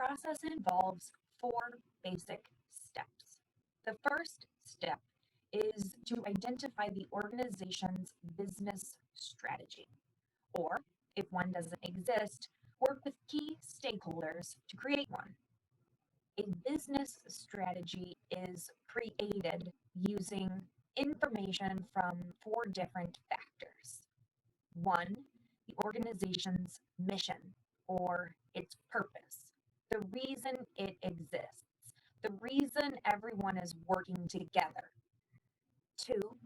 process involves four basic steps. The first step is to identify the organization's business strategy, or if one doesn't exist, work with key stakeholders to create one. A business strategy is created using information from four different factors. One, the organization's mission or its purpose, the reason it exists, the reason everyone is working together. Two,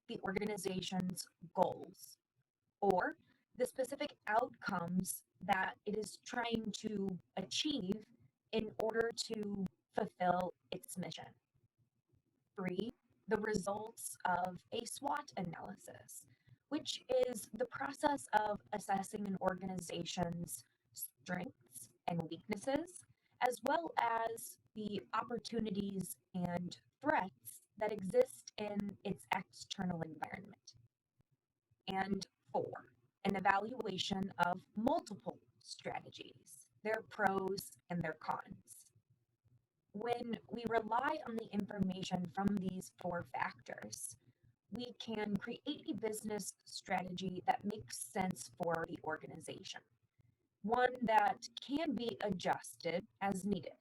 the organization's goals or the specific outcomes that it is trying to achieve in order to fulfill its mission. Three, the results of a SWOT analysis, which is the process of assessing an organization's strengths and weaknesses, as well as the opportunities and threats that exist in its external environment. And four, an evaluation of multiple strategies, their pros and their cons. When we rely on the information from these four factors, we can create a business strategy that makes sense for the organization, one that can be adjusted as needed.